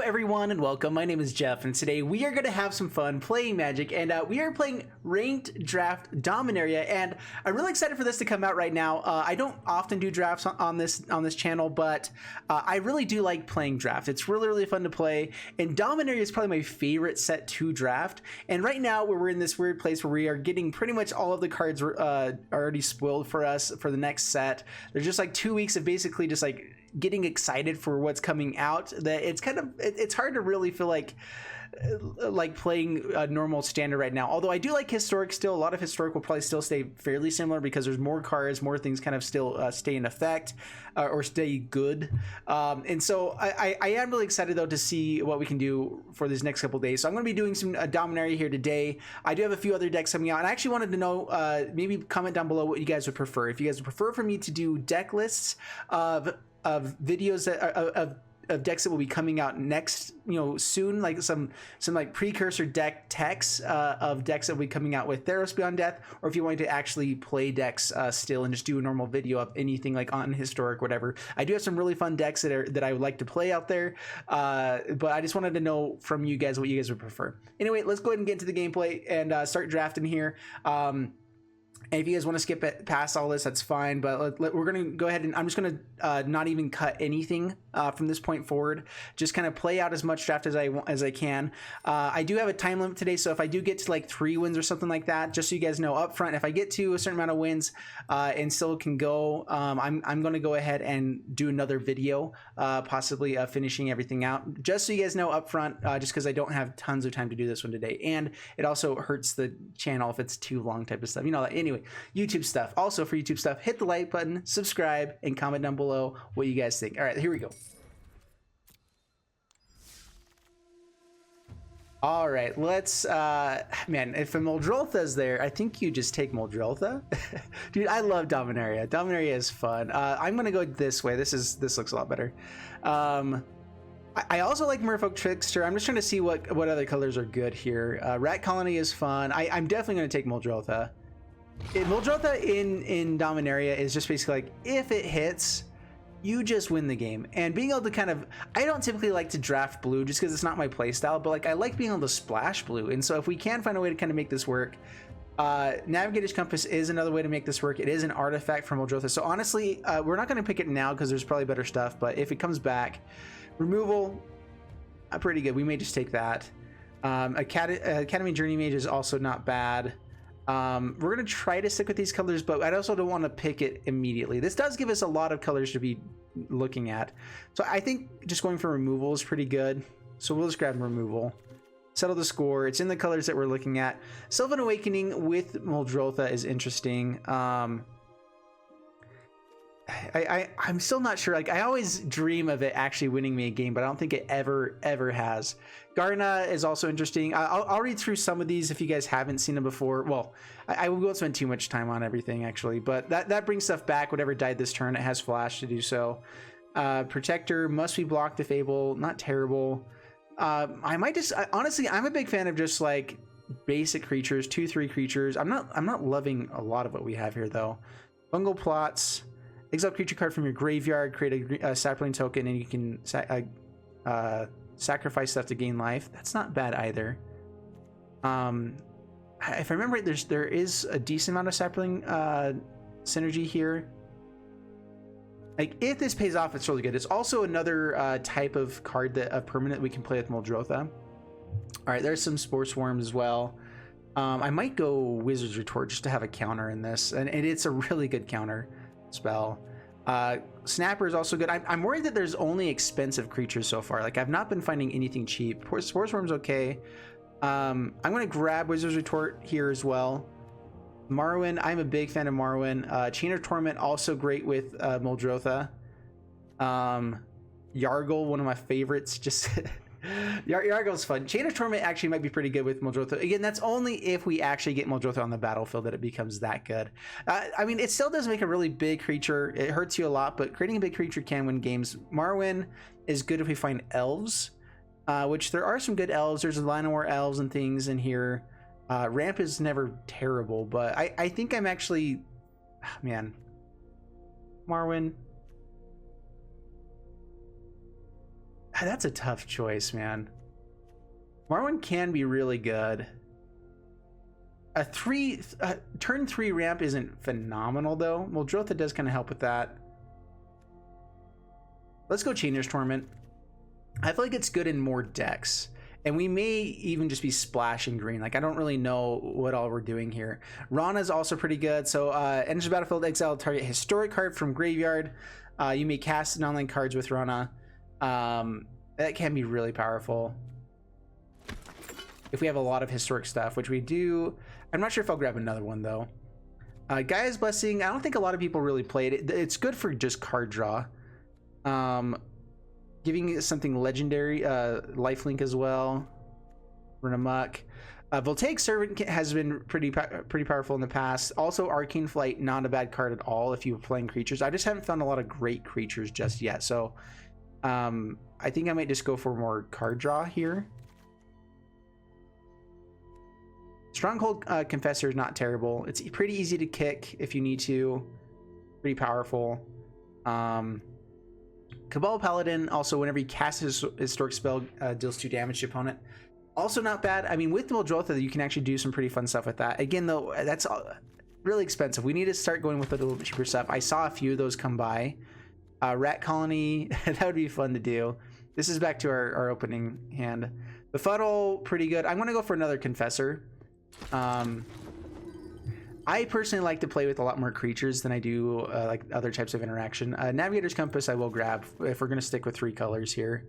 everyone and welcome. My name is Jeff and today we are going to have some fun playing Magic, and we are playing Ranked Draft Dominaria, and I'm really excited for this to come out right now. I don't often do drafts on this channel, but I really do like playing draft. It's really fun to play, and Dominaria is probably my favorite set to draft. And right now we're in this weird place where we are getting pretty much all of the cards already spoiled for us for the next set. There's just like 2 weeks of basically just like getting excited for what's coming out, that it's hard to really feel like playing a normal standard right now. Although I do like historic still. A lot of historic will probably still stay fairly similar because there's more cards, more things kind of still stay in effect or stay good. And so I am really excited though to see what we can do for these next couple days. So I'm going to be doing some Dominaria here today. I do have a few other decks coming out, and I actually wanted to know, maybe comment down below what you guys would prefer. If you guys would prefer for me to do deck lists of videos that of decks that will be coming out next, soon, like some like precursor deck techs of decks that will be coming out with Theros Beyond Death, or if you want to actually play decks still and just do a normal video of anything like on historic, whatever. I do have some really fun decks that I would like to play out there, but I just wanted to know from you guys what you guys would prefer. Anyway, let's go ahead and get into the gameplay and start drafting here. And if you guys want to skip it past all this, that's fine. But we're going to go ahead and I'm just going to not even cut anything from this point forward. Just kind of play out as much draft as I can. I do have a time limit today, so if I do get to like 3 wins or something like that, just so you guys know up front, if I get to a certain amount of wins and still can go, I'm going to go ahead and do another video, possibly finishing everything out. Just so you guys know up front, just because I don't have tons of time to do this one today, and it also hurts the channel if it's too long type of stuff. Anyway. YouTube stuff. Also for YouTube stuff, hit the like button, subscribe, and comment down below what you guys think. All right, here we go. All right, let's man, if a MULDROTHA is there, I think you just take MULDROTHA. Dude, I love Dominaria. Dominaria is fun. I'm gonna go this way. This looks a lot better. I also like Merfolk Trickster. I'm just trying to see what other colors are good here. Rat Colony is fun. I'm definitely gonna take MULDROTHA. MULDROTHA in Dominaria is just basically like, if it hits, you just win the game. And being able to kind of, I don't typically like to draft blue just because it's not my play style, but like I like being able to splash blue. And so if we can find a way to kind of make this work, Navigator's Compass is another way to make this work. It is an artifact from MULDROTHA. So honestly, we're not going to pick it now because there's probably better stuff, but if it comes back, removal, pretty good. We may just take that. Academy Journey Mage is also not bad. We're going to try to stick with these colors, but I also don't want to pick it immediately. This does give us a lot of colors to be looking at. So I think just going for removal is pretty good. So we'll just grab removal. Settle the score. It's in the colors that we're looking at. Sylvan Awakening with MULDROTHA is interesting. I'm still not sure. Like, I always dream of it actually winning me a game, but I don't think it ever has. Garna is also interesting. I'll read through some of these if you guys haven't seen them before. Well, I won't spend too much time on everything actually, but that brings stuff back. Whatever died this turn, it has flash to do so. Protector must be blocked if able. Not terrible. I might just honestly, I'm a big fan of just like basic creatures, 2/3 creatures. I'm not loving a lot of what we have here though. Bungle Plots. Exile creature card from your graveyard, create a sapling token, and you can sacrifice stuff to gain life. That's not bad either. If I remember right, there is a decent amount of sapling synergy here. Like, if this pays off, it's really good. It's also another type of card of permanent we can play with MULDROTHA. All right, there's some Spore Swarms as well. I might go Wizard's Retort just to have a counter in this, and it's a really good counter spell. Snapper is also good. I'm worried that there's only expensive creatures so far. Like, I've not been finding anything cheap. Spore Swarm's okay. I'm gonna grab Wizard's Retort here as well. Marwyn, I'm a big fan of Marwyn. Chain of Torment, also great with MULDROTHA. Yargle, one of my favorites. Just Yargle's fun. Chain of Torment actually might be pretty good with MULDROTHA. Again, that's only if we actually get MULDROTHA on the battlefield that it becomes that good. I mean, it still does make a really big creature. It hurts you a lot, but creating a big creature can win games. Marwyn is good if we find elves, which there are some good elves. There's a Llanowar elves and things in here. Ramp is never terrible, but I think I'm actually, man, Marwyn. That's a tough choice, man. Marwyn can be really good. A turn 3 ramp isn't phenomenal though. Muldrotha does kind of help with that. Let's go Chainer's Torment. I feel like it's good in more decks. And we may even just be splashing green. Like, I don't really know what all we're doing here. Rana's also pretty good. So, enters the battlefield, exile target historic card from graveyard. You may cast non-land cards with Rana. That can be really powerful. If we have a lot of historic stuff, which we do. I'm not sure if I'll grab another one, though. Gaia's Blessing, I don't think a lot of people really played it. It's good for just card draw. Giving it something legendary, lifelink as well. Run amok. Voltaic Servant has been pretty powerful in the past. Also, Arcane Flight, not a bad card at all if you're playing creatures. I just haven't found a lot of great creatures just yet. So I think I might just go for more card draw here. Stronghold Confessor is not terrible. It's pretty easy to kick if you need to. Pretty powerful. Cabal Paladin, also whenever he casts his historic spell, deals 2 damage to opponent. Also not bad. I mean, with Muldrotha, you can actually do some pretty fun stuff with that. Again, though, that's really expensive. We need to start going with a little bit cheaper stuff. I saw a few of those come by. Rat Colony, that would be fun to do. This is back to our opening hand. Befuddle, pretty good. I'm going to go for another Confessor. I personally like to play with a lot more creatures than I do like other types of interaction. Navigator's Compass I will grab if we're going to stick with 3 colors here.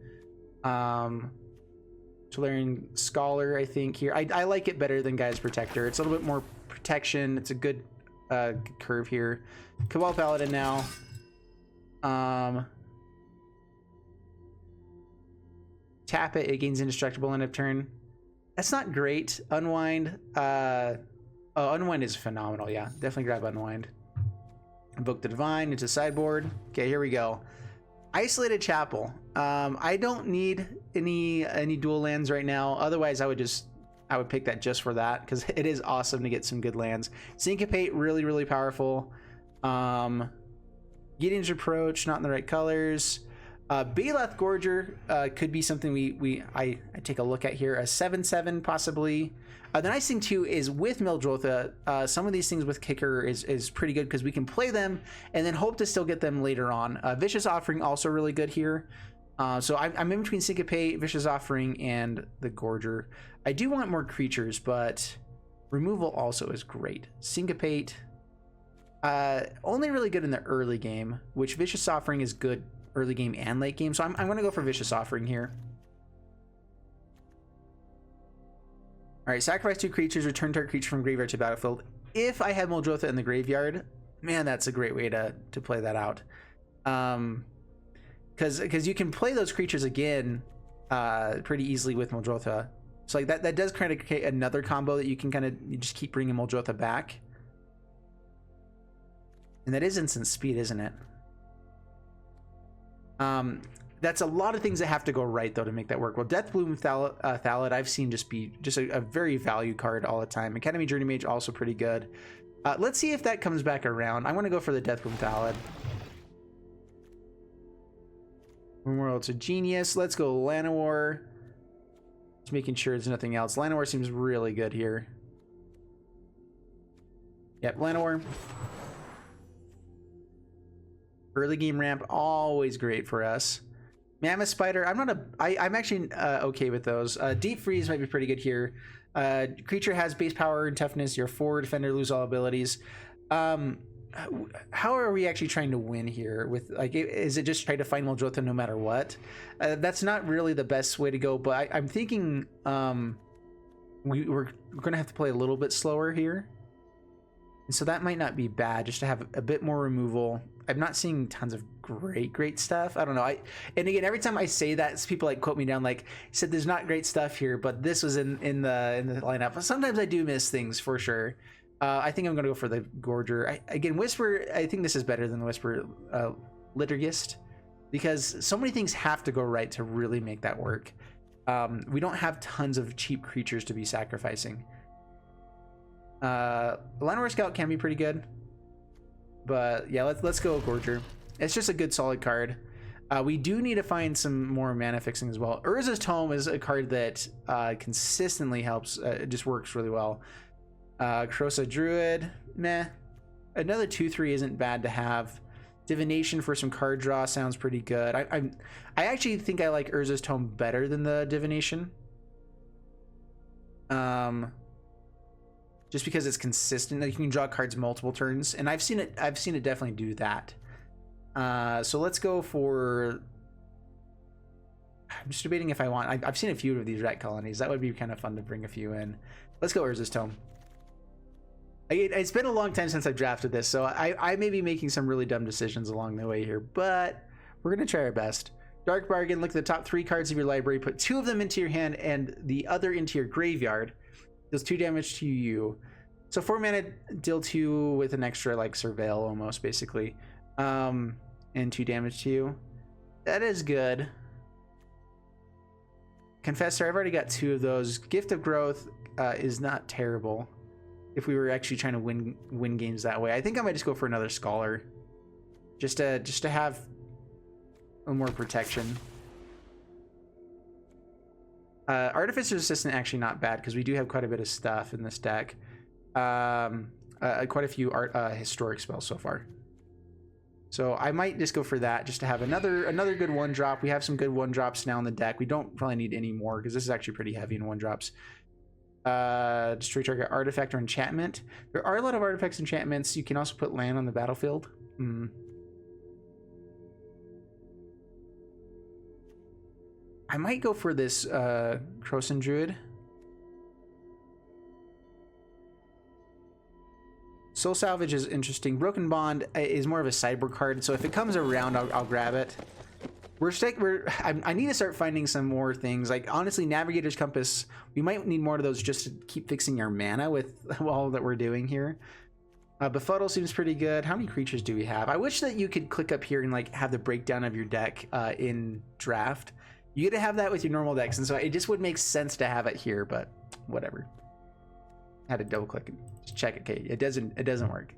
Tolarian Scholar, I think here. I like it better than Gaia's Protector. It's a little bit more protection. It's a good curve here. Cabal Paladin now. Tap it, it gains indestructible end of turn. That's not great. Unwind. Oh, Unwind is phenomenal. Yeah, definitely grab Unwind. Invoke the Divine into sideboard. Okay, here we go. Isolated Chapel. I don't need any dual lands right now. Otherwise, I would pick that just for that because it is awesome to get some good lands. Syncopate, really powerful. Gideon's Reproach, not in the right colors. Baloth Gorger could be something I take a look at here. A 7/7 possibly. The nice thing too is with Muldrotha, some of these things with Kicker is pretty good because we can play them and then hope to still get them later on. Vicious Offering also really good here. So I'm in between Syncopate, Vicious Offering, and the Gorger. I do want more creatures, but removal also is great. Syncopate, only really good in the early game, which Vicious Offering is good early game and late game. So I'm going to go for Vicious Offering here. All right, sacrifice 2 creatures, return target creature from graveyard to battlefield. If I had Muldrotha in the graveyard, man, that's a great way to play that out. Because you can play those creatures again pretty easily with Muldrotha. So like that does kind of create another combo that you can kind of just keep bringing Muldrotha back. And that is instant speed, isn't it? That's a lot of things that have to go right though to make that work. Well, Deathbloom Thallid I've seen just be a very value card all the time. Academy Journey Mage also pretty good. Let's see if that comes back around. I want to go for the Deathbloom Thallid. World's a genius. Let's go Llanowar. Just making sure there's nothing else. Llanowar seems really good here. Yep, Llanowar. Early game ramp, always great for us. Mammoth Spider, I'm actually okay with those. Deep Freeze might be pretty good here. Creature has base power and toughness. You're a 4 defender, lose all abilities. How are we actually trying to win here? With like, is it just try to find Muldrotha no matter what? That's not really the best way to go, but I'm thinking we're gonna have to play a little bit slower here. And so that might not be bad, just to have a bit more removal. I'm not seeing tons of great stuff. I don't know. And again, every time I say that, people like quote me down, like said, "There's not great stuff here," but this was in the lineup. But sometimes I do miss things for sure. I think I'm gonna go for the Gorger. Again, Whisper. I think this is better than the Whisper Liturgist because so many things have to go right to really make that work. We don't have tons of cheap creatures to be sacrificing. Llanowar Scout can be pretty good, but yeah, let's go Gorger. It's just a good solid card. We do need to find some more mana fixing as well. Urza's Tome is a card that consistently helps. It just works really well. Krosa Druid, meh. Another 2/3 isn't bad to have. Divination for some card draw sounds pretty good. I actually think I like Urza's Tome better than the Divination. Just because it's consistent. You can draw cards multiple turns, and I've seen it definitely do that. So let's go for... I'm just debating if I want... I've seen a few of these rat colonies. That would be kind of fun to bring a few in. Let's go Urza's Tome. It's been a long time since I've drafted this, so I may be making some really dumb decisions along the way here, but we're going to try our best. Dark Bargain, look at the top 3 cards of your library, put 2 of them into your hand and the other into your graveyard. Deals 2 damage to you. So 4 mana, deal 2 with an extra, like, Surveil almost, basically. And 2 damage to you. That is good. Confessor, I've already got 2 of those. Gift of Growth is not terrible. If we were actually trying to win games that way, I think I might just go for another Scholar, just to have a little more protection. Artificer's Assistant actually not bad because we do have quite a bit of stuff in this deck. Quite a few historic spells so far. So I might just go for that, just to have another good 1-drop. We have some good 1-drops now in the deck. We don't probably need any more because this is actually pretty heavy in 1-drops. Destroy target artifact or enchantment. There are a lot of artifacts, enchantments. You can also put land on the battlefield. I might go for this Krosan Druid. Soul Salvage is interesting. Broken Bond is more of a sideboard card, so if it comes around, I'll grab it. I need to start finding some more things. Like, honestly, Navigator's Compass, we might need more of those just to keep fixing our mana with all that we're doing here. Befuddle seems pretty good. How many creatures do we have? I wish that you could click up here and like have the breakdown of your deck in draft. You get to have that with your normal decks, and so it just would make sense to have it here, but whatever. I had to double click and just check it. Okay, it doesn't work.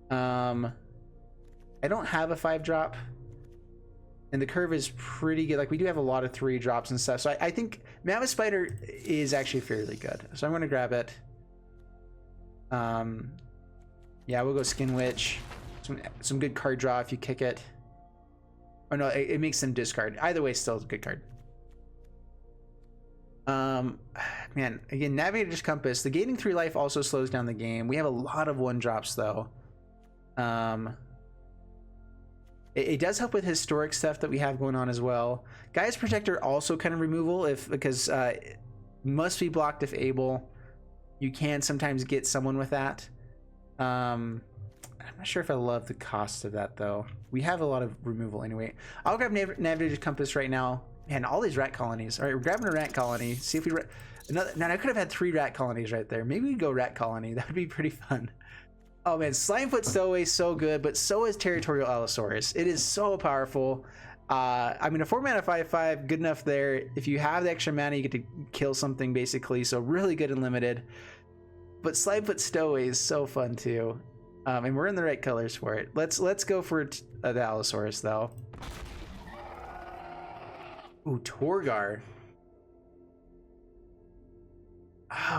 I don't have a 5-drop. And the curve is pretty good. Like, we do have a lot of 3-drops and stuff. So I think Mammoth Spider is actually fairly good. So I'm going to grab it. Yeah, we'll go Skin Witch. Some good card draw if you kick it. Oh, no, it makes them discard. Either way, still a good card. Man, again, Navigator's Compass. The gaining 3 life also slows down the game. We have a lot of 1-drops, though. It does help with historic stuff that we have going on as well. Gaia's Protector also kind of removal because must be blocked if able. You can sometimes get someone with that. I'm not sure if I love the cost of that though. We have a lot of removal anyway. I'll grab Navigator's Compass right now. Man, all these rat colonies. All right, we're grabbing a rat colony. See if we now I could have had 3 rat colonies right there. Maybe we'd go rat colony. That would be pretty fun. Oh man, Slimefoot Stowaway is so good, but so is Territorial Allosaurus. It is so powerful. I mean, a 4-mana 5/5, good enough there. If you have the extra mana, you get to kill something basically, so really good and limited. But Slimefoot Stowaway is so fun too. And we're in the right colors for it. Let's go for the Allosaurus though. Ooh, Torgar.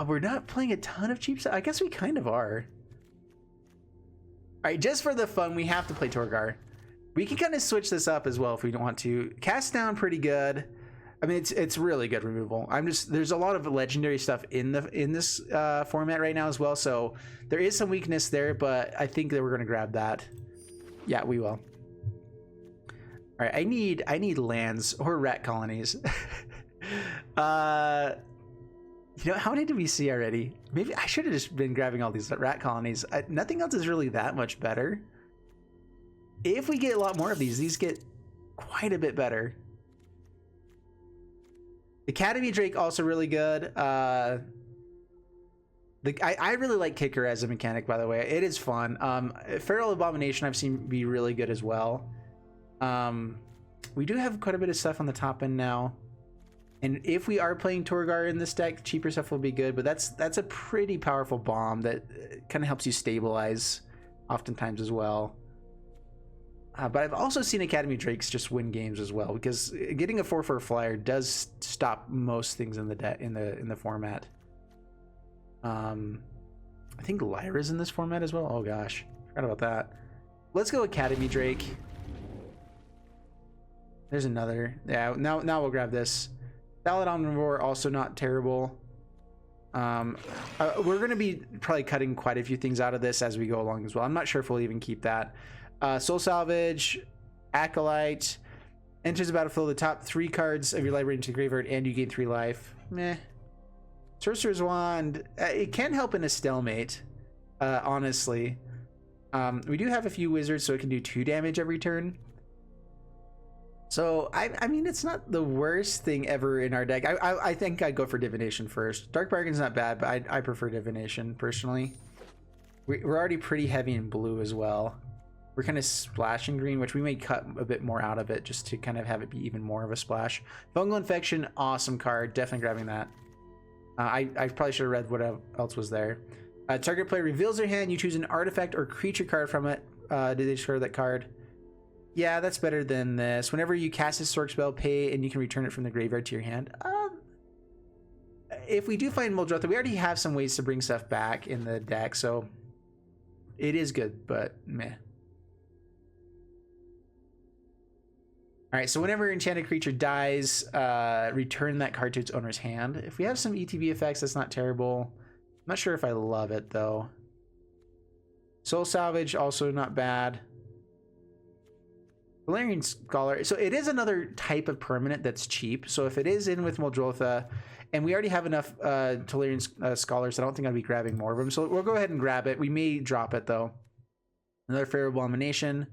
We're not playing a ton of cheap stuff. I guess we kind of are. All right, just for the fun, we have to play Torgar. We can kind of switch this up as well if we don't want to. Cast Down, pretty good. I mean, it's really good removal. There's a lot of legendary stuff in this format right now as well, so there is some weakness there, but I think that we're gonna grab that. Yeah, we will. All right, I need lands or rat colonies. You know, how many did we see already? Maybe I should have just been grabbing all these rat colonies. Nothing else is really that much better. If we get a lot more of these get quite a bit better. Academy Drake also really good. I really like Kicker as a mechanic, by the way. It is fun. Feral Abomination I've seen be really good as well. We do have quite a bit of stuff on the top end now. And if we are playing Torgar in this deck, cheaper stuff will be good, but that's a pretty powerful bomb that kind of helps you stabilize oftentimes as well. But I've also seen Academy Drakes just win games as well, because getting a 4/4 flyer does stop most things in the format. I think Lyra's in this format as well. Oh gosh, forgot about that. Let's go Academy Drake. There's another. Yeah, now we'll grab this. Ballad Omnivore, also not terrible. We're going to be probably cutting quite a few things out of this as we go along as well. I'm not sure if we'll even keep that. Soul Salvage, Acolyte, enters the battlefield, the top 3 cards of your library into the graveyard, and you gain 3 life. Meh. Sorcerer's Wand, it can help in a stalemate, honestly. We do have a few wizards, so it can do 2 damage every turn. So, I mean, it's not the worst thing ever in our deck. I think I'd go for Divination first. Dark Bargain's not bad, but I prefer Divination, personally. We're already pretty heavy in blue as well. We're kind of splashing green, which we may cut a bit more out of it just to kind of have it be even more of a splash. Fungal Infection, awesome card. Definitely grabbing that. I probably should have read what else was there. Target player reveals their hand. You choose an artifact or creature card from it. Did they discard that card? Yeah, that's better than this. Whenever you cast a Sorc spell, pay, and you can return it from the graveyard to your hand. If we do find Muldrotha, we already have some ways to bring stuff back in the deck, so it is good, but meh. All right, so whenever enchanted creature dies, return that card to its owner's hand. If we have some ETB effects, that's not terrible. I'm not sure if I love it, though. Soul Salvage, also not bad. Valerian Scholar. So it is another type of permanent that's cheap. So if it is in with Muldrotha, and we already have enough Valerian Scholars, I don't think I'd be grabbing more of them. So we'll go ahead and grab it. We may drop it, though. Another Fair Abomination.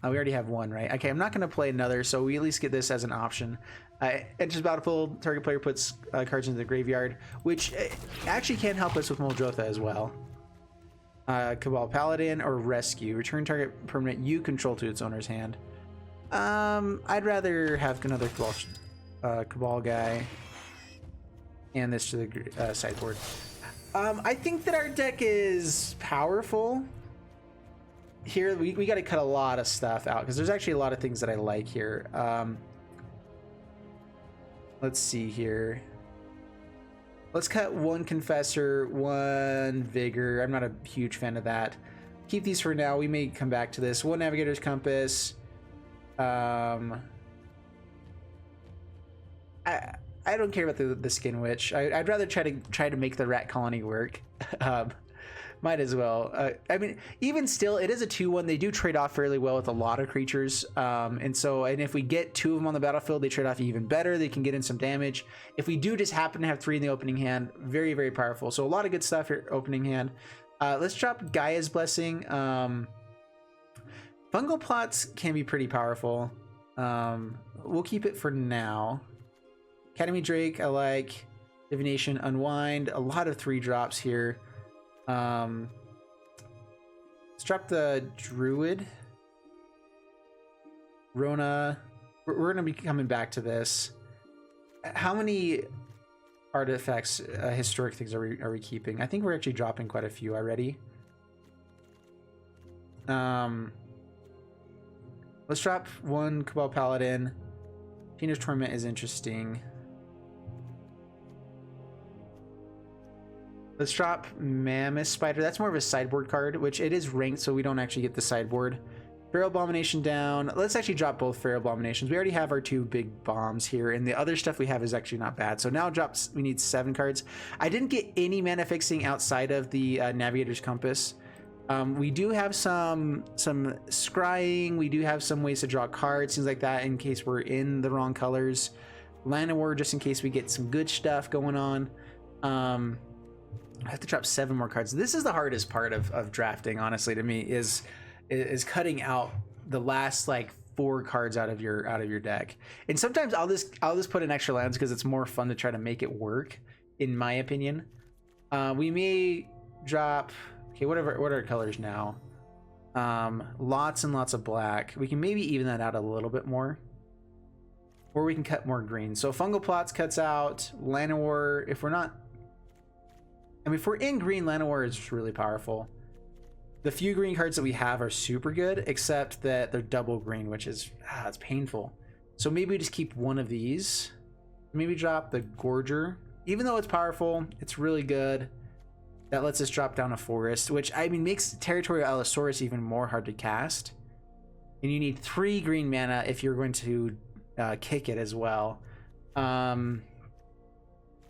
We already have one, right? Okay, I'm not going to play another, so we at least get this as an option. Enters battlefield, target player puts cards into the graveyard, which actually can help us with Muldrotha as well. Cabal Paladin or Rescue. Return target permanent you control to its owner's hand. I'd rather have another Cabal guy and this to the sideboard. I think that our deck is powerful. Here we got to cut a lot of stuff out because there's actually a lot of things that I like here. Let's see here. Let's cut 1 Confessor, 1 Vigor. I'm not a huge fan of that. Keep these for now. We may come back to this. 1 Navigator's Compass. I don't care about the Skin Witch. I'd rather try to make the Rat Colony work. Might as well. I mean, even still, it is a 2/1. They do trade off fairly well with a lot of creatures. And if we get 2 of them on the battlefield, they trade off even better. They can get in some damage. If we do just happen to have 3 in the opening hand, very, very powerful. So a lot of good stuff here, opening hand. Let's drop Gaia's Blessing. Fungal Plots can be pretty powerful. We'll keep it for now. Academy Drake, I like. Divination, Unwind. A lot of 3 drops here. Let's drop the Druid. Rona. We're going to be coming back to this. How many artifacts, historic things are we keeping? I think we're actually dropping quite a few already. Let's drop 1 Cabal Paladin. Tina's Torment is interesting. Let's drop Mammoth Spider. That's more of a sideboard card, which it is ranked, so we don't actually get the sideboard. Feral Abomination down. Let's actually drop both Feral Abominations. We already have our 2 big bombs here, and the other stuff we have is actually not bad. So now we need 7 cards. I didn't get any mana fixing outside of the Navigator's Compass. We do have some scrying. We do have some ways to draw cards, things like that, in case we're in the wrong colors. Land of War, just in case we get some good stuff going on. I have to drop 7 more cards. This is the hardest part of drafting, honestly, to me, is cutting out the last like 4 cards out of your deck. And sometimes I'll just put in extra lands because it's more fun to try to make it work, in my opinion. We may drop. Okay, what are our colors now? Lots and lots of black. We can maybe even that out a little bit more. Or we can cut more green. So Fungal Plots cuts out. Llanowar, if we're not... I mean, if we're in green, Llanowar is really powerful. The few green cards that we have are super good, except that they're double green, which is it's painful. So maybe we just keep one of these. Maybe drop the Gorger. Even though it's powerful, it's really good. That lets us drop down a forest, which I mean makes Territorial Allosaurus even more hard to cast. And you need 3 green mana if you're going to kick it as well.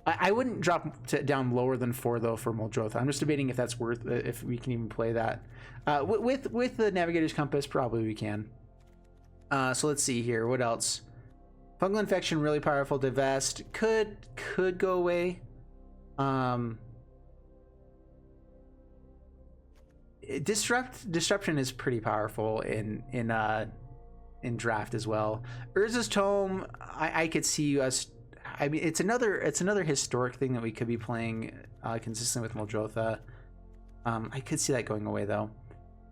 I wouldn't drop down lower than 4 though for Muldrotha. I'm just debating if that's worth if we can even play that. With the Navigator's Compass, probably we can. So let's see here. What else? Fungal Infection, really powerful. Divest could go away. Disruption is pretty powerful in draft as well. Urza's Tome, I could see us. I mean, it's another historic thing that we could be playing consistently with Muldrotha. I could see that going away though.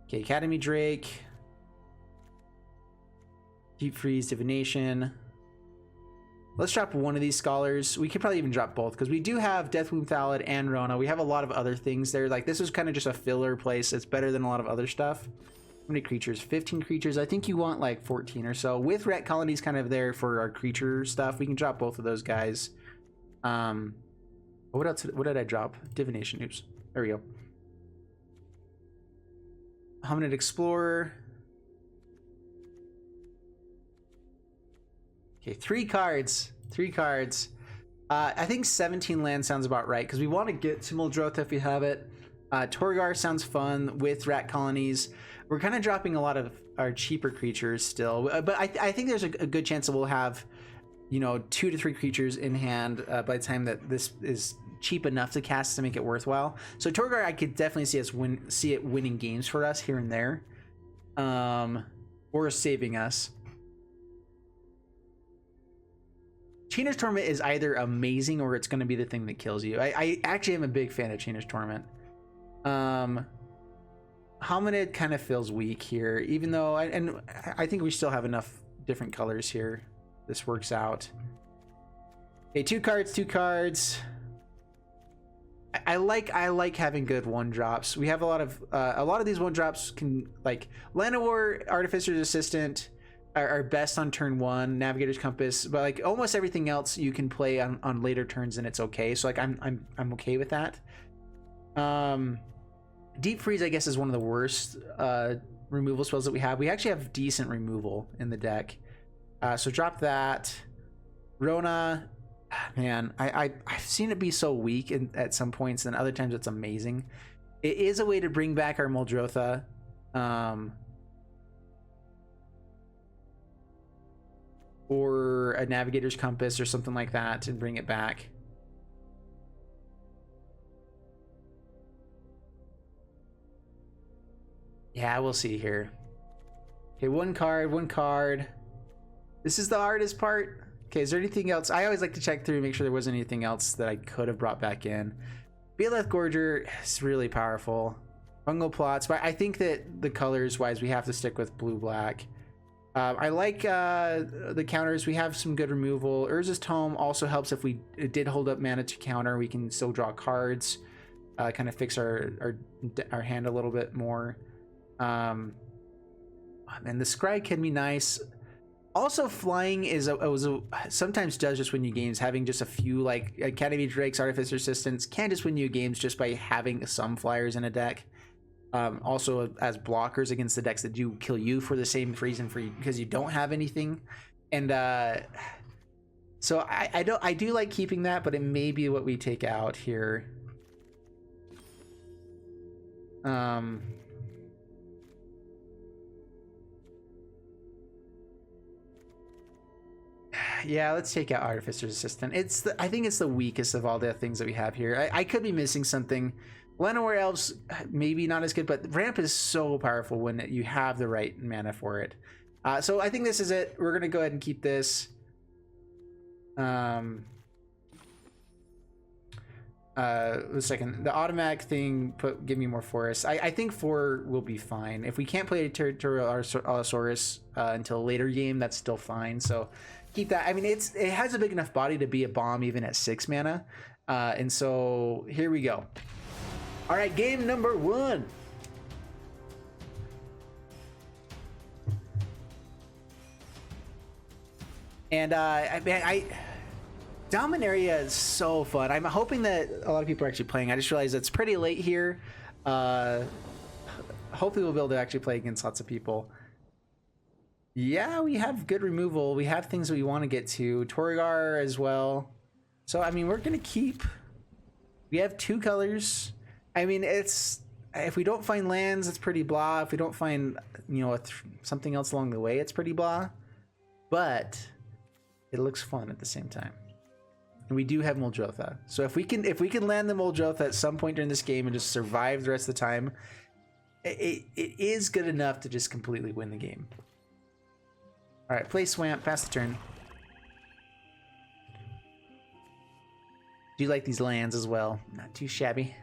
Okay, Academy Drake, Deep Freeze, Divination. Let's drop one of these Scholars. We could probably even drop both because we do have Deathwomb Thallid and Rona. We have a lot of other things there. Like this was kind of just a filler place. It's better than a lot of other stuff. How many creatures? 15 creatures. I think you want like 14 or so. With Rat Colonies kind of there for our creature stuff, we can drop both of those guys. What else? What did I drop? Divination. Oops. There we go. Hominid Explorer. Okay, 3 cards. 3 cards. I think 17 land sounds about right because we want to get to Muldrotha if we have it. Torgar sounds fun with Rat Colonies. We're kind of dropping a lot of our cheaper creatures still, but I think there's a good chance that we'll have, you know, 2 to 3 creatures in hand by the time that this is cheap enough to cast to make it worthwhile. So Torgar, I could definitely see it winning games for us here and there, or saving us. China's Torment is either amazing or it's going to be the thing that kills you. I actually am a big fan of China's Torment. Hominid kind of feels weak here, even though I think we still have enough different colors here. This works out. Okay, 2 cards. I like having good 1-drops. We have a lot of these 1-drops can, like Llanowar, Artificer's Assistant are best on turn 1, Navigator's Compass, but like almost everything else you can play on later turns and it's okay. So like I'm okay with that. Deep Freeze, I guess, is one of the worst removal spells that we have. We actually have decent removal in the deck. So drop that. Rona, man, I've seen it be so weak at some points, and other times it's amazing. It is a way to bring back our Muldrotha. Or a Navigator's Compass or something like that and bring it back. Yeah, we'll see here. Okay, 1 card. This is the hardest part. Okay, is there anything else? I always like to check through and make sure there wasn't anything else that I could have brought back in. Beeleth Gorger is really powerful. Fungal Plots, but I think that the colors wise, we have to stick with blue-black. I like the counters. We have some good removal. Urza's Tome also helps if we did hold up mana to counter. We can still draw cards, kind of fix our hand a little bit more. And the Scry can be nice. Also, flying sometimes does just win you games. Having just a few like Academy Drakes, Artificer Assistants can just win you games just by having some flyers in a deck. Also as blockers against the decks that do kill you for the same reason, because you don't have anything. And so I do like keeping that, but it may be what we take out here. Yeah, let's take out Artificer's Assistant. I think it's the weakest of all the things that we have here. I could be missing something. Llanowar Elves, maybe not as good, but Ramp is so powerful when you have the right mana for it. So I think this is it. We're going to go ahead and keep this. A second. The automatic thing, give me more forests. I think 4 will be fine. If we can't play a Territorial Allosaurus until a later game, that's still fine. So keep that. I mean, it has a big enough body to be a bomb even at 6 mana. And so here we go. All right, game number 1. And Dominaria is so fun. I'm hoping that a lot of people are actually playing. I just realized it's pretty late here. Hopefully we'll be able to actually play against lots of people. Yeah, we have good removal. We have things that we want to get to. Torgar as well. So, I mean, we're going to keep... We have 2 colors. I mean, it's... If we don't find lands, it's pretty blah. If we don't find, you know, something else along the way, it's pretty blah. But it looks fun at the same time. And we do have MULDROTHA. So if we can land the MULDROTHA at some point during this game and just survive the rest of the time, it is good enough to just completely win the game. All right, play Swamp, pass the turn. Do you like these lands as well? Not too shabby.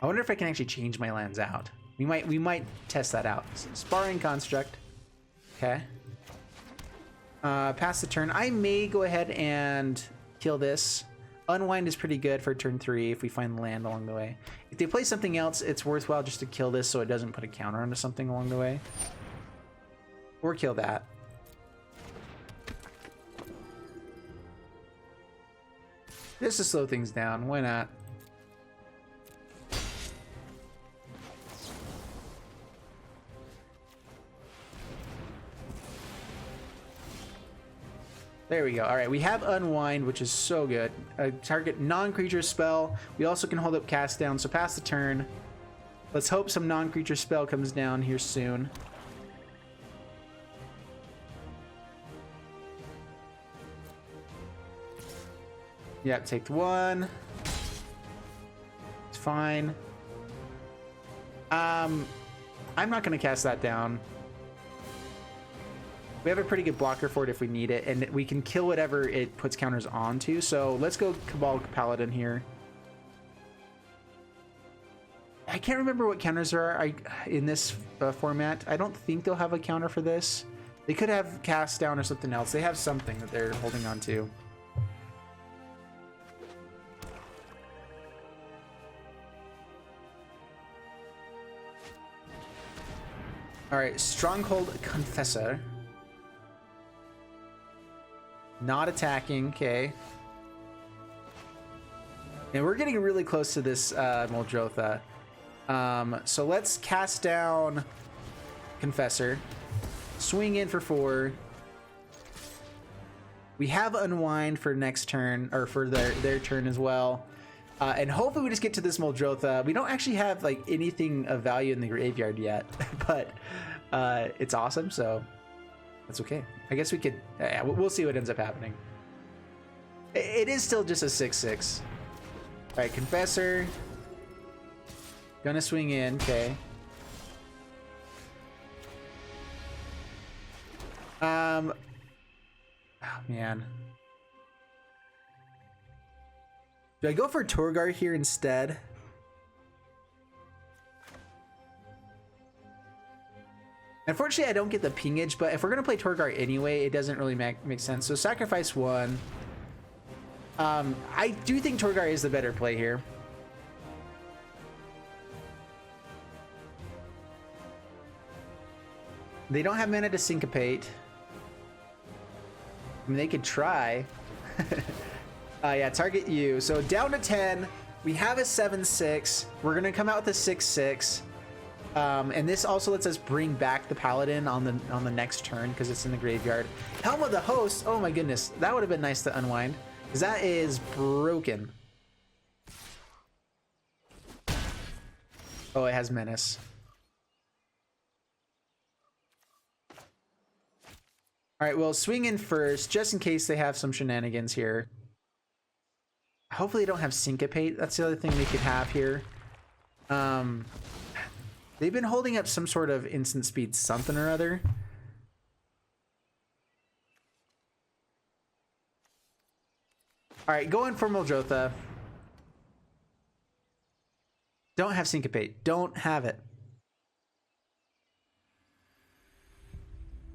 I wonder if I can actually change my lands out. We might test that out. Sparring Construct. Okay. Pass the turn. I may go ahead and kill this. Unwind is pretty good for turn 3 if we find land along the way. If they play something else, it's worthwhile just to kill this so it doesn't put a counter onto something along the way. Or kill that. Just to slow things down. Why not? There we go. All right, we have Unwind, which is so good. Target non-creature spell. We also can hold up Cast Down, so pass the turn. Let's hope some non-creature spell comes down here soon. Yeah, take the 1. It's fine. I'm not going to cast that down. We have a pretty good blocker for it if we need it, and we can kill whatever it puts counters onto. So let's go Cabal Paladin here. I can't remember what counters there are in this format. I don't think they'll have a counter for this. They could have Cast Down or something else. They have something that they're holding on to. All right, Stronghold Confessor. Not attacking, okay. And we're getting really close to this MULDROTHA. So let's cast down Confessor. Swing in for 4. We have Unwind for next turn, or for their turn as well. And hopefully we just get to this MULDROTHA. We don't actually have like anything of value in the graveyard yet, but it's awesome, so that's okay. I guess we could, we'll see what ends up happening. It is still just a 6/6. All right, Confessor. Gonna swing in, okay. Oh man. Do I go for Torgar here instead? Unfortunately, I don't get the pingage, but if we're going to play Torgar anyway, it doesn't really make sense. So sacrifice 1. I do think Torgar is the better play here. They don't have mana to syncopate. I mean, they could try. Yeah, target you. So down to 10. We have a 7/6. We're going to come out with a 6/6. And this also lets us bring back the Paladin on the next turn because it's in the graveyard. Helm of the Host. Oh my goodness, that would have been nice to unwind because that is broken. Oh, it has Menace. All right, well, swing in first just in case they have some shenanigans here. Hopefully they don't have Syncopate. That's the other thing they could have here. They've been holding up some sort of instant speed something or other. All right, going for MULDROTHA. Don't have Syncopate. Don't have it.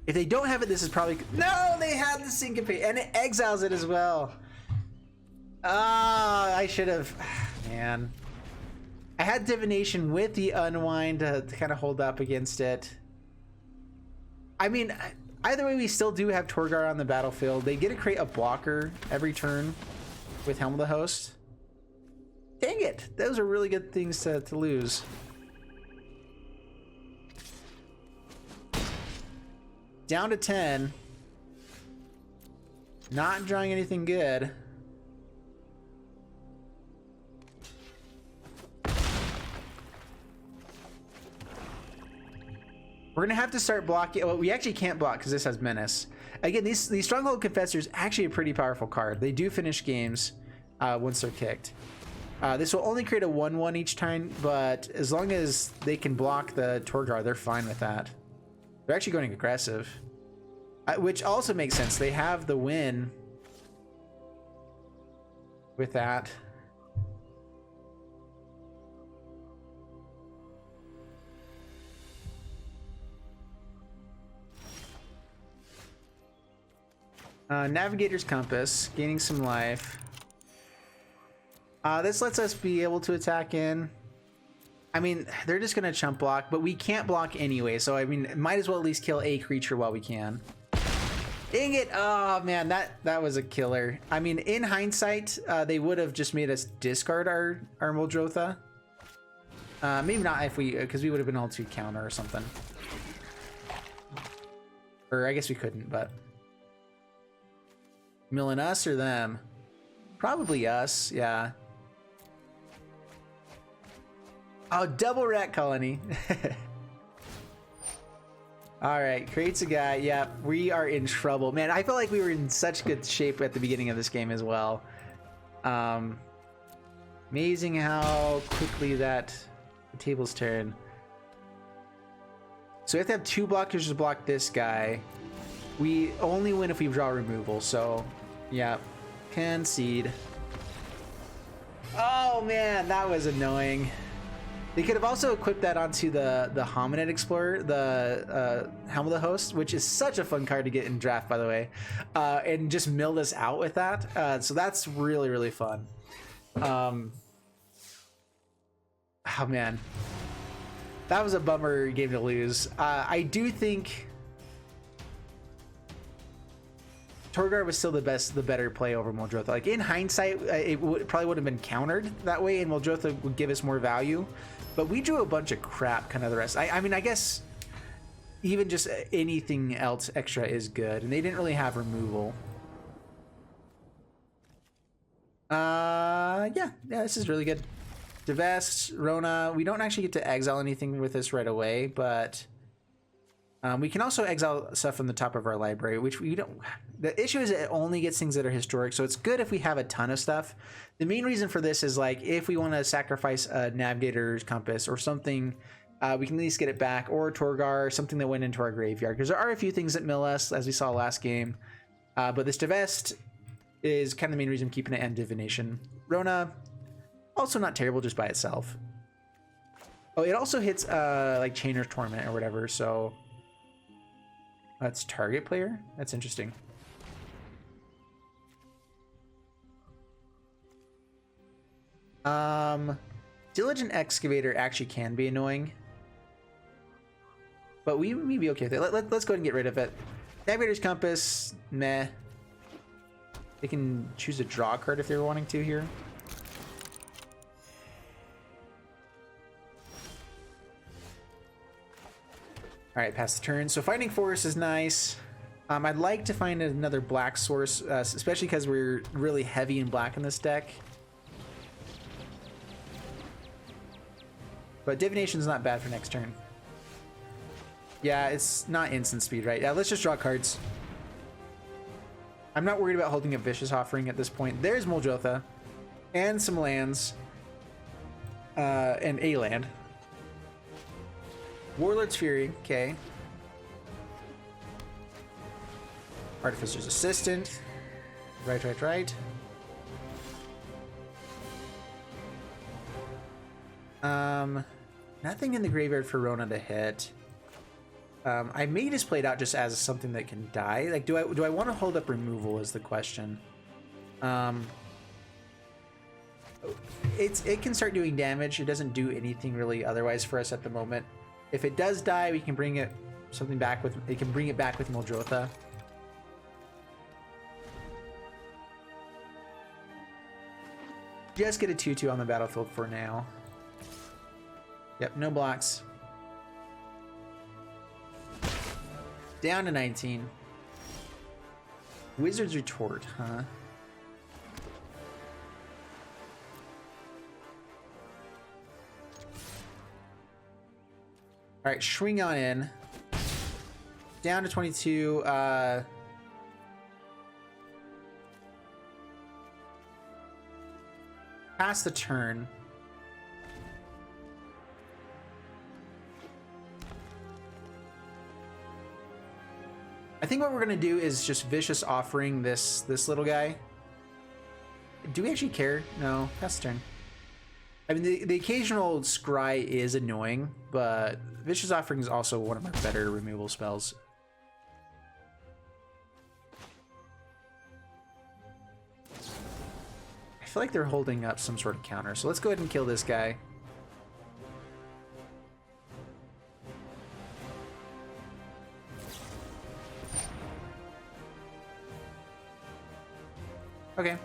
If they don't have it, this is probably... No, they had the Syncopate, and it exiles it as well. Ah, I should have... Man. I had Divination with the Unwind to kind of hold up against it. I mean, Either way, we still do have Torgar on the battlefield. They get to create a blocker every turn with Helm of the Host. Dang it! Those are really good things to lose. Down to 10. Not drawing anything good. We're gonna have to start blocking. Well, we actually can't block because this has Menace. Again, these Stronghold Confessors actually a pretty powerful card. They do finish games once they're kicked. This will only create a 1/1 each time, but as long as they can block the Torgar, they're fine with that. They're actually going aggressive, which also makes sense. They have the win with that. Navigator's Compass, gaining some life. This lets us be able to attack in. I mean, they're just gonna chump block, but we can't block anyway, so I mean, might as well at least kill a creature while we can. Dang it! Oh man, that was a killer. I mean, in hindsight, they would have just made us discard our MULDROTHA. Maybe not if we, because we would have been able to counter or something. Or I guess we couldn't, but. Milling us or them? Probably us, yeah. Oh, double rat colony. All right, creates a guy. Yeah, we are in trouble. Man, I felt like we were in such good shape at the beginning of this game as well. Amazing how quickly the tables turn. So we have to have 2 blockers to block this guy. We only win if we draw removal, so yeah, concede. Oh man, that was annoying. They could have also equipped that onto the Hominid Explorer, the Helm of the Host, which is such a fun card to get in draft, by the way, and just milled us out with that. So that's really, really fun. Oh man, that was a bummer game to lose. I do think Torgar was still the better play over MULDROTHA. Like in hindsight, probably would have been countered that way, and MULDROTHA would give us more value. But we drew a bunch of crap, kind of the rest. I mean, I guess even just anything else extra is good, and they didn't really have removal. Yeah, this is really good. Divest, Rona. We don't actually get to exile anything with this right away, but we can also exile stuff from the top of our library, which we don't. The issue is it only gets things that are historic, so it's good if we have a ton of stuff. The main reason for this is like if we want to sacrifice a Navigator's Compass or something, we can at least get it back, or Torgar, something that went into our graveyard, because there are a few things that mill us, as we saw last game. But this Divest is kind of the main reason I'm keeping it, and Divination. Rona, also not terrible just by itself. Oh, it also hits like Chainer's Torment or whatever, so that's target player. That's interesting. Diligent Excavator actually can be annoying, but we may be okay with it. Let's go ahead and get rid of it. Navigator's Compass, meh. They can choose a draw card if they're wanting to here. All right, pass the turn. So Fighting Force is nice. I'd like to find another black source, especially because we're really heavy in black in this deck. But Divination's not bad for next turn. Yeah, it's not instant speed, right? Yeah, let's just draw cards. I'm not worried about holding a Vicious Offering at this point. There's MULDROTHA and some lands and a land. Warlord's Fury, okay. Artificer's Assistant. Right. Nothing in the graveyard for Rona to hit. I may just play it out just as something that can die. Like, do I want to hold up removal is the question. It can start doing damage. It doesn't do anything really otherwise for us at the moment. If it does die, we can bring it something back with, it can bring it back with MULDROTHA. Just get a 2/2 on the battlefield for now. Yep, no blocks. Down to 19. Wizard's Retort, huh? All right, swing on in. Down to 22. Pass the turn. I think what we're gonna do is just vicious offering this little guy. Do we actually care? No, pass the turn. I mean, the occasional scry is annoying, but vicious offering is also one of my better removal spells. I feel like they're holding up some sort of counter, so let's go ahead and kill this guy. Okay.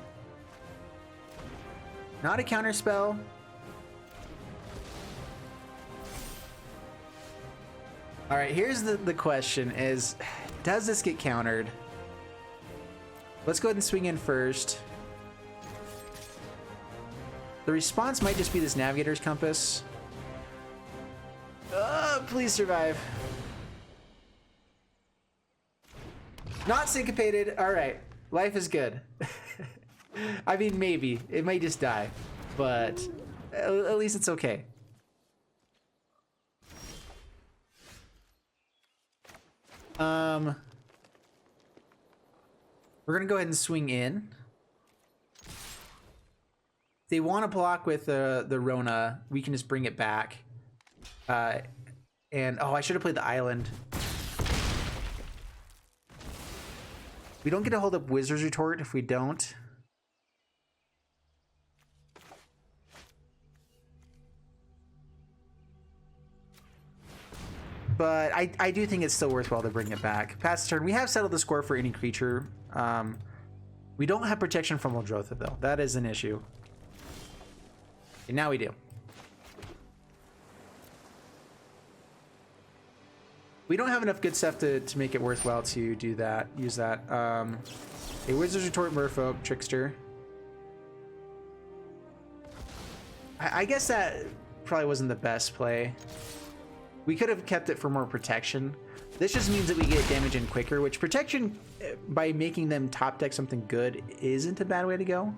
Not a counter spell. All right, here's the question is, does this get countered? Let's go ahead and swing in first. The response might just be this Navigator's Compass. Please survive. Not syncopated. All right, life is good. I mean, maybe. It might just die, but at least it's okay. We're gonna go ahead and swing in. If they want to block with the Rona, we can just bring it back. And oh, I should have played the island. We don't get to hold up Wizard's Retort if we don't. But I do think it's still worthwhile to bring it back. Pass the turn. We have settled the score for any creature. We don't have protection from MULDROTHA, though. That is an issue. And now we do. We don't have enough good stuff to make it worthwhile to do that. Use that. A Wizard's Retort, Merfolk, Trickster. I guess that probably wasn't the best play. We could have kept it for more protection. This just means that we get damage in quicker, which protection, by making them top deck something good, isn't a bad way to go.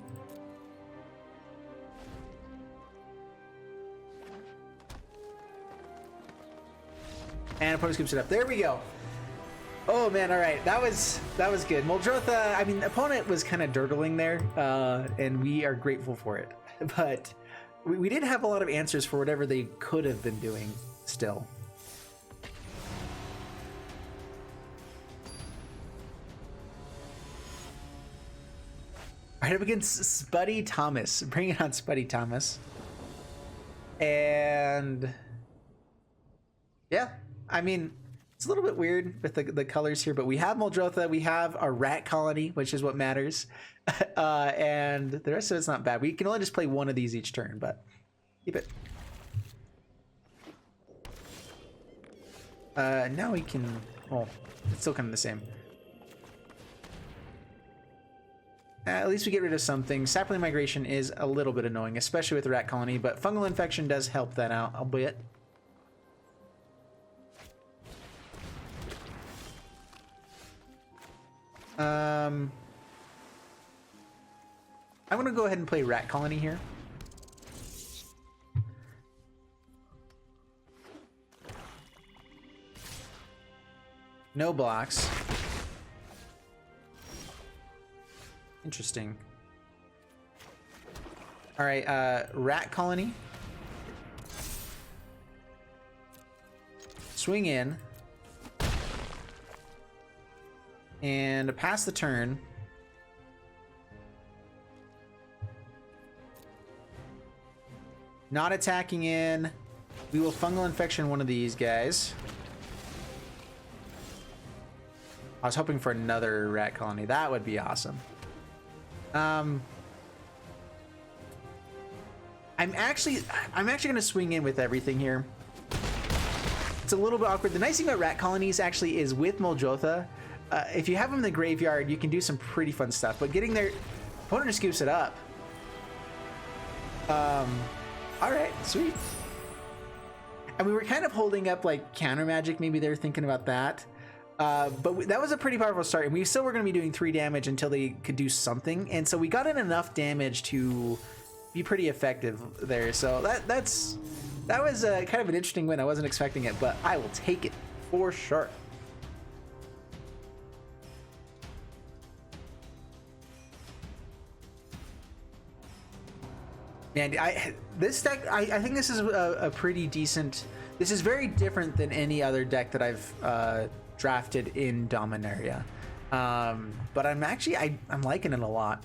And opponent scoops it up. There we go. Oh man, all right, that was good. MULDROTHA, I mean, opponent was kind of dirtling there, and we are grateful for it. But we did have a lot of answers for whatever they could have been doing still. Right up against Spuddy Thomas. Bring it on, Spuddy Thomas. And yeah, I mean, it's a little bit weird with the colors here, but we have MULDROTHA, we have a rat colony, which is what matters. And the rest of it's not bad. We can only just play one of these each turn, but keep it. Now we can, well, it's still kind of the same. At least we get rid of something. Sapling Migration is a little bit annoying, especially with the rat colony, but Fungal Infection does help that out a bit. I'm gonna go ahead and play rat colony here. No blocks. Interesting. All right, rat colony. Swing in. And pass the turn. Not attacking in. We will Fungal Infection one of these guys. I was hoping for another rat colony. That would be awesome. I'm actually gonna swing in with everything here. It's a little bit awkward. The nice thing about rat colonies actually is with MULDROTHA, if you have them in the graveyard, you can do some pretty fun stuff. But getting there, opponent just scoops it up. All right, sweet. And we were kind of holding up like counter magic. Maybe they were thinking about that. But that was a pretty powerful start, and we still were going to be doing 3 damage until they could do something. And so we got in enough damage to be pretty effective there. So that was kind of an interesting win. I wasn't expecting it, but I will take it for sure. And this deck, I think this is a pretty decent. This is very different than any other deck that I've drafted in Dominaria. But I'm actually I'm liking it a lot.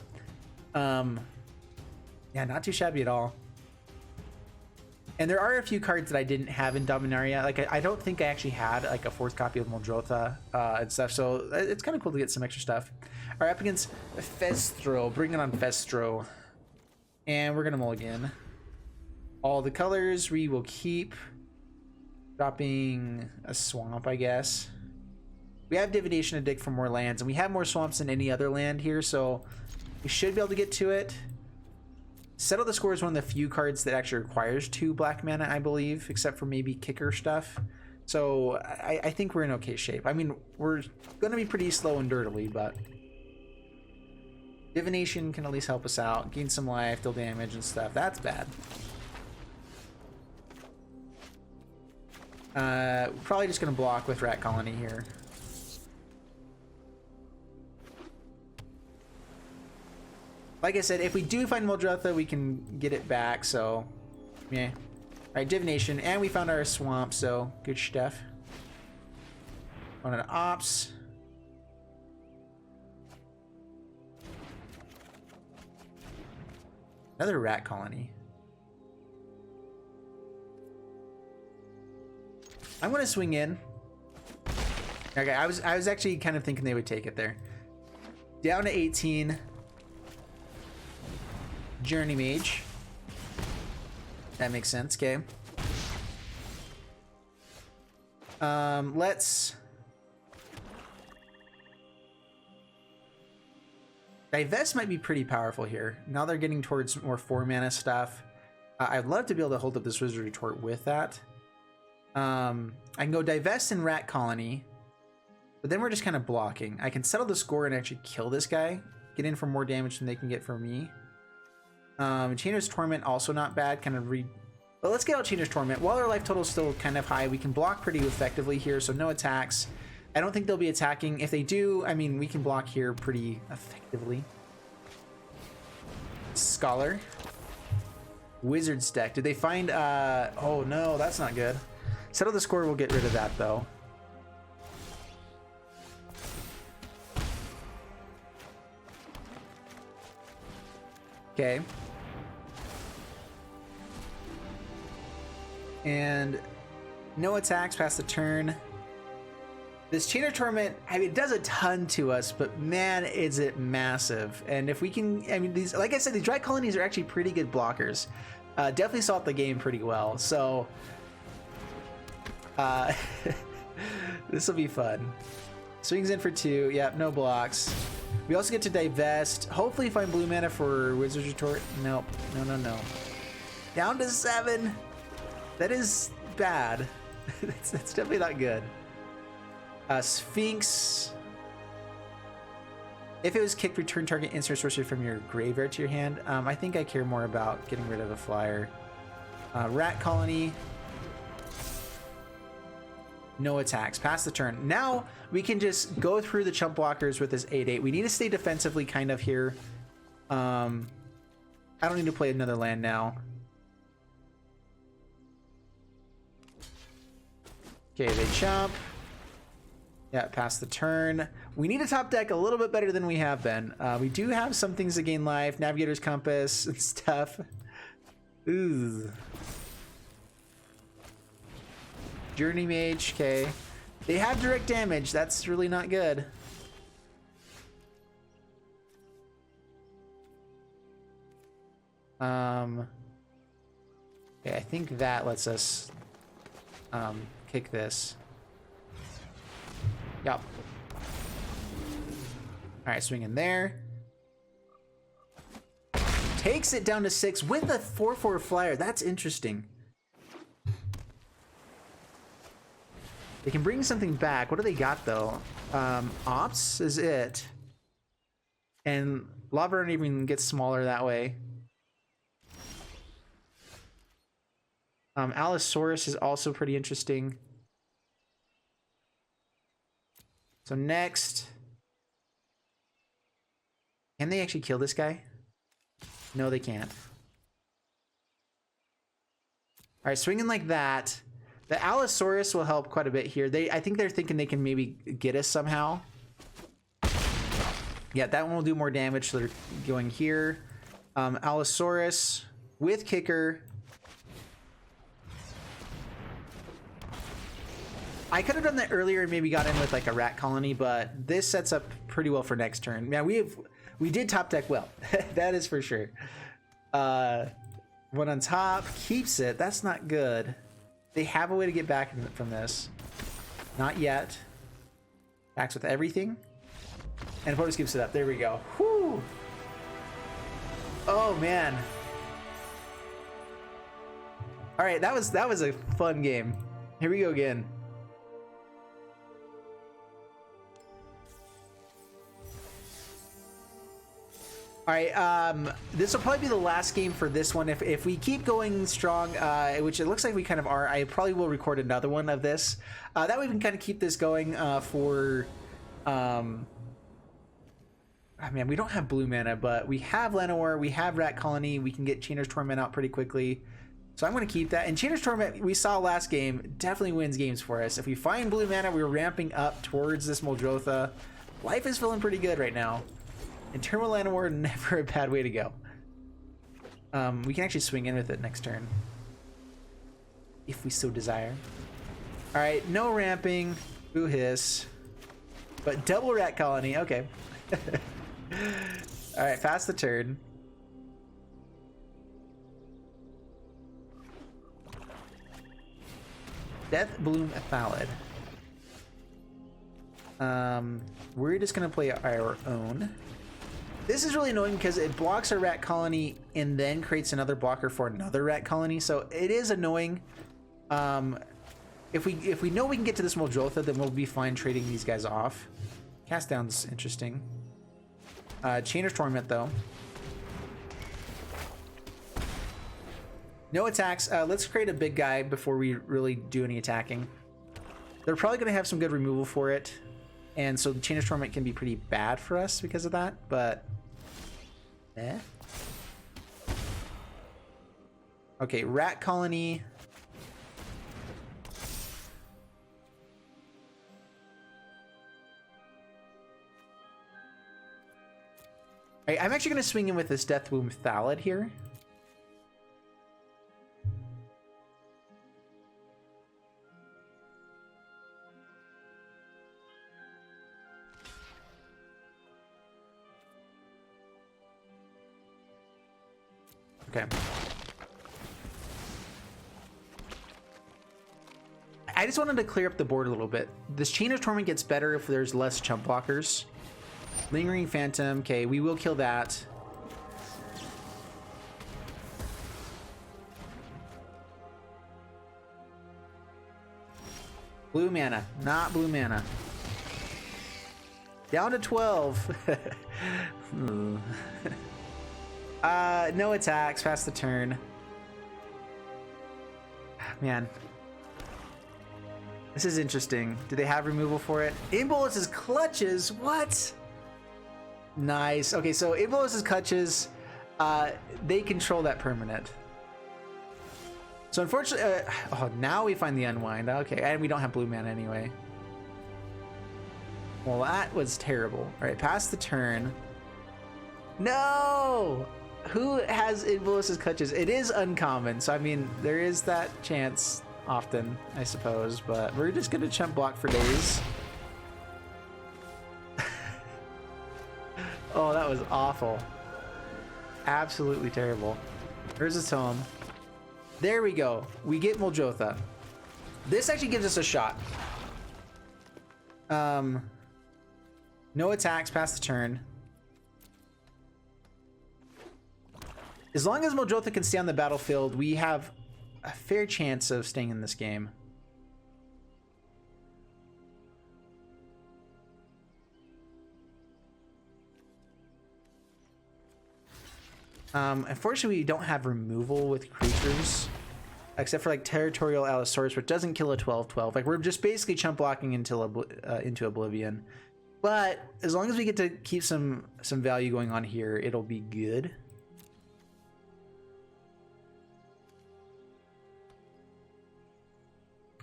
Yeah, not too shabby at all. And there are a few cards that I didn't have in Dominaria. Like I don't think I actually had like a 4th copy of MULDROTHA and stuff. So it's kind of cool to get some extra stuff. All right, up against Festro, bringing on Festro. And we're gonna mulligan. All the colors we will keep. Dropping a swamp, I guess. We have Divination to dig for more lands, and we have more swamps than any other land here, so we should be able to get to it. Settle the Score is one of the few cards that actually requires 2 black mana, I believe, except for maybe kicker stuff. So I think we're in okay shape. I mean, we're gonna be pretty slow and dirtily, but Divination can at least help us out. Gain some life, deal damage and stuff. That's bad. Probably just gonna block with Rat Colony here. Like I said, if we do find MULDROTHA, we can get it back, so yeah. Alright, Divination, and we found our swamp, so good stuff. On an Ops. Another rat colony. I'm gonna swing in. Okay, I was actually kind of thinking they would take it there. Down to 18. Journey Mage. That makes sense. Okay. Let's Divest might be pretty powerful here. Now they're getting towards more 4 mana stuff. I'd love to be able to hold up this Wizard Retort with that. I can go Divest and Rat Colony, but then we're just kind of blocking. I can settle the score and actually kill this guy, get in for more damage than they can get from me. Chainer's Torment also not bad. Kind of but let's get out Chainer's Torment. While our life total is still kind of high, we can block pretty effectively here, so no attacks. I don't think they'll be attacking. If they do, I mean, we can block here pretty effectively. Scholar. Wizard's deck. Did they find, oh no, that's not good. Settle the Score will get rid of that though. Okay. And no attacks past the turn. This Chainer Torment, I mean, it does a ton to us, but man, is it massive. And if we can, I mean, these, like I said, these Dry Colonies are actually pretty good blockers. Definitely solved the game pretty well. So, this will be fun. Swings in for 2. Yep, no blocks. We also get to Divest. Hopefully find blue mana for Wizard's Retort. Nope. No. Down to 7. That is bad. That's definitely not good. Sphinx. If it was kicked, return target instant sorcery from your graveyard to your hand. I think I care more about getting rid of a flyer. Rat Colony. No attacks. Pass the turn. Now we can just go through the chump blockers with this 8/8. We need to stay defensively kind of here. I don't need to play another land now. Okay, they chump. Yeah, pass the turn. We need to top deck a little bit better than we have been. We do have some things to gain life. Navigator's Compass and stuff. Ooh. Journey Mage, okay. They have direct damage. That's really not good. Okay, I think that lets us kick this. Yup. All right, swing in there. Takes it down to 6 with a 4/4 flyer. That's interesting. They can bring something back. What do they got though? Ops is it. And Lava Run even gets smaller that way. Allosaurus is also pretty interesting. So next, can they actually kill this guy? No, they can't. All right, swinging like that. The Allosaurus will help quite a bit here. I think they're thinking they can maybe get us somehow. Yeah, that one will do more damage, so they're going here. Allosaurus with kicker. I could have done that earlier and maybe got in with like a rat colony, but this sets up pretty well for next turn. Man, we did top deck well. That is for sure. One on top, keeps it. That's not good. They have a way to get back from this. Not yet. Backs with everything. And opponent keeps it up. There we go. Whew. Oh man. All right, that was a fun game. Here we go again. All right, this will probably be the last game for this one. If we keep going strong, which it looks like we kind of are, I probably will record another one of this. That way we can kind of keep this going for... oh man, we don't have blue mana, but we have Llanowar, we have Rat Colony, we can get Chainer's Torment out pretty quickly. So I'm going to keep that. And Chainer's Torment, we saw last game, definitely wins games for us. If we find blue mana, we're ramping up towards this MULDROTHA. Life is feeling pretty good right now. And Terminal Llanowar, never a bad way to go. We can actually swing in with it next turn, if we so desire. All right, no ramping, boo hiss, but double Rat Colony. Okay. All right, pass the turn. Death Bloom Thallid. We're just gonna play our own. This is really annoying because it blocks our Rat Colony and then creates another blocker for another Rat Colony, so it is annoying. If we know we can get to this MULDROTHA, then we'll be fine trading these guys off. Cast Down's interesting. Chainer's Torment though. No attacks. Let's create a big guy before we really do any attacking. They're probably going to have some good removal for it, and so the Chainer's Torment can be pretty bad for us because of that, but... Okay, Rat Colony. All right, I'm actually going to swing in with this Death Bloom Thallid here. Okay. I just wanted to clear up the board a little bit. This Chainer's Torment gets better if there's less chump blockers. Lingering Phantom. Okay, we will kill that. Blue mana. Not blue mana. Down to 12. No attacks. Pass the turn. Man. This is interesting. Do they have removal for it? Imbolus's Clutches? What? Nice. Okay, so Imbolus's Clutches, they control that permanent. So unfortunately, oh, now we find the Unwind. Okay, and we don't have blue mana anyway. Well, that was terrible. All right, pass the turn. No! Who has Imbolus's Clutches? It is uncommon, so I mean, there is that chance often, I suppose, but we're just gonna chump block for days. Oh, that was awful. Absolutely terrible. Urza's Tome. There we go. We get MULDROTHA. This actually gives us a shot. No attacks past the turn. As long as MULDROTHA can stay on the battlefield, we have a fair chance of staying in this game. Unfortunately, we don't have removal with creatures, except for like Territorial Allosaurus, which doesn't kill a 12/12. Like, we're just basically chump blocking into Oblivion. But as long as we get to keep some value going on here, it'll be good.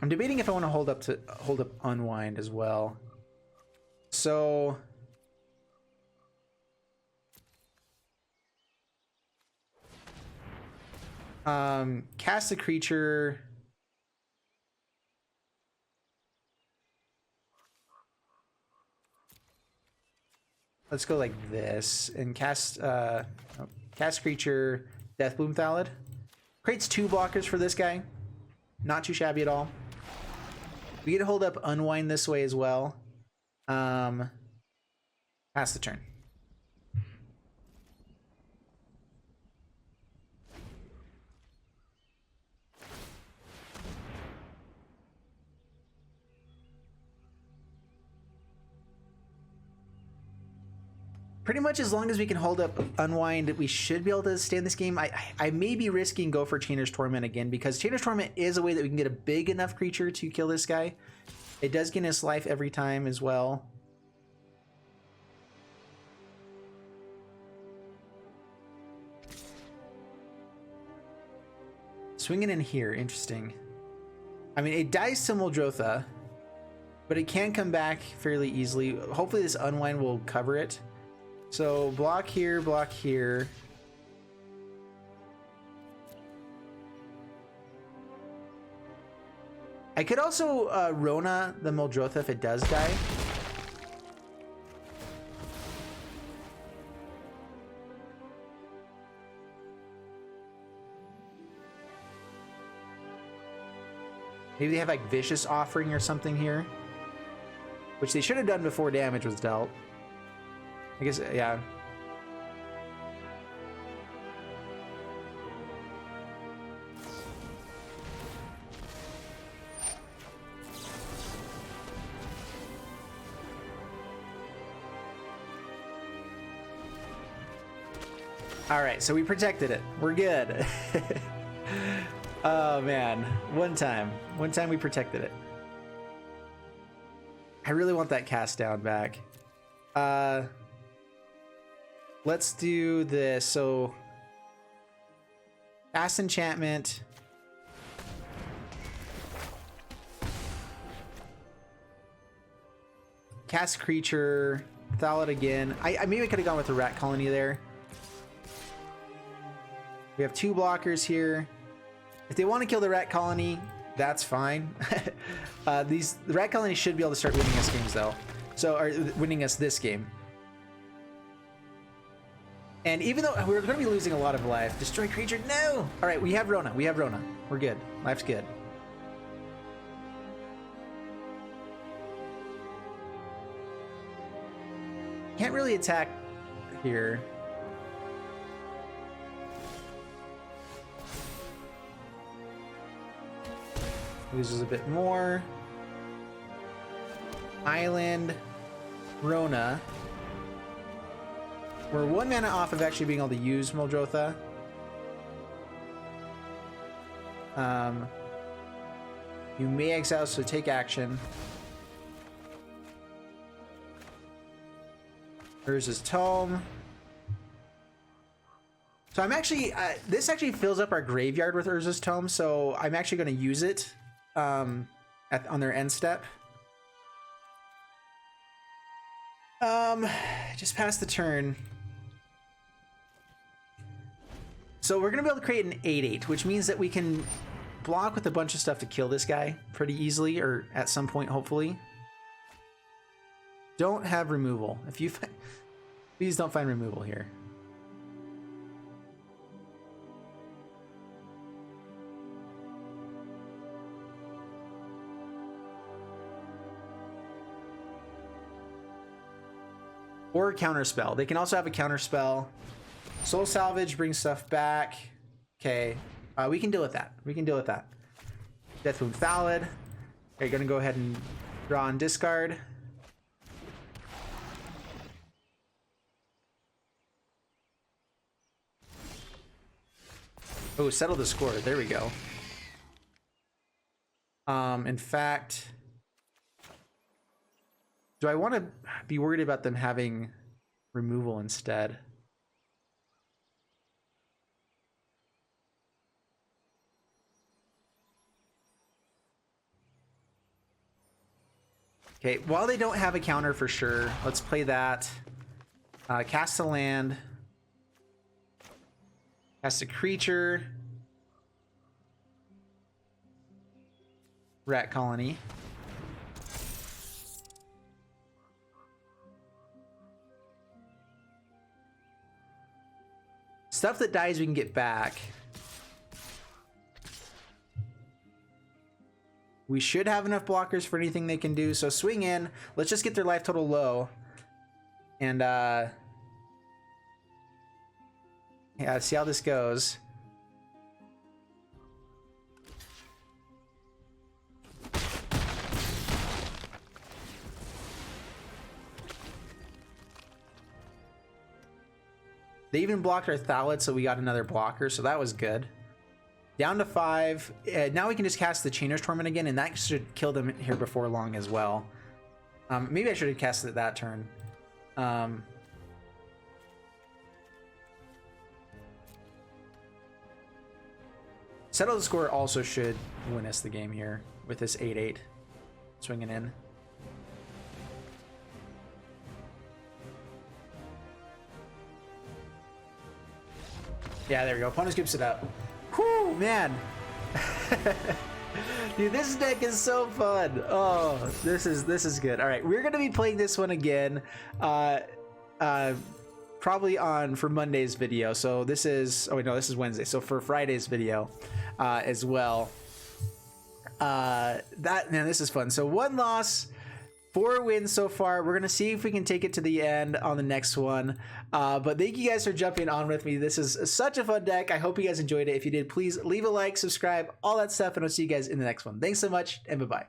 I'm debating if I want to hold up Unwind as well. So cast a creature. Let's go like this and cast creature Deathbloom Thallid. Creates 2 blockers for this guy. Not too shabby at all. We get to hold up Unwind this way as well. Pass the turn. Pretty much as long as we can hold up Unwind, we should be able to stay in this game. I may be risking go for Chainer's Torment again, because Chainer's Torment is a way that we can get a big enough creature to kill this guy. It does gain us life every time as well. Swinging in here, interesting. I mean, it dies to MULDROTHA, but it can come back fairly easily. Hopefully this Unwind will cover it. So block here, block here. I could also Rona the MULDROTHA if it does die. Maybe they have like Vicious Offering or something here, which they should have done before damage was dealt. I guess, yeah. All right, so we protected it. We're good. Oh man, one time we protected it. I really want that cast down back. Let's do this. So cast enchantment. Cast creature. Thallid again. I maybe could have gone with the rat colony there. We have 2 blockers here. If they want to kill the rat colony, that's fine. The rat colony should be able to start winning us games though. So, or winning us this game. And even though we're going to be losing a lot of life, destroy creature, no! All right, we have Rona. We have Rona. We're good. Life's good. Can't really attack here. Loses a bit more. Island, Rona. We're 1 mana off of actually being able to use MULDROTHA. You may exile, so take action. Urza's Tome. So I'm actually, this actually fills up our graveyard with Urza's Tome, so I'm actually going to use it on their end step. Just pass the turn. So we're going to be able to create an 8/8, which means that we can block with a bunch of stuff to kill this guy pretty easily, or at some point, hopefully. Don't have removal. If you find, please don't find removal here. Or counterspell. They can also have a counterspell. Soul Salvage brings stuff back. Okay, we can deal with that. We can deal with that. Deathwound Thallid. Okay, gonna go ahead and draw and discard. Oh, settle the score. There we go. In fact, do I want to be worried about them having removal instead? Okay, while they don't have a counter for sure, let's play that. Cast a land. Cast a creature. Rat colony. Stuff that dies we can get back. We should have enough blockers for anything they can do, so swing in. Let's just get their life total low. And yeah, see how this goes. They even blocked our Thallid, so we got another blocker, so that was good. Down to 5. Now we can just cast the Chainer's Torment again, and that should kill them here before long as well. Maybe I should have cast it that turn. Settle the Score also should win us the game here with this 8-8 swinging in. Yeah, there we go. Opponent scoops it up. Whew, man. Dude, this deck is so fun. Oh, this is good. All right, we're gonna be playing this one again, probably for Monday's video. So this is, oh wait, no, this is Wednesday. So for Friday's video, as well. Man, this is fun. So 1 loss, 4 wins so far. We're gonna see if we can take it to the end on the next one. But thank you guys for jumping on with me. This is such a fun deck. I hope you guys enjoyed it. If you did, please leave a like, subscribe, all that stuff, and I'll see you guys in the next one. Thanks so much, and bye-bye.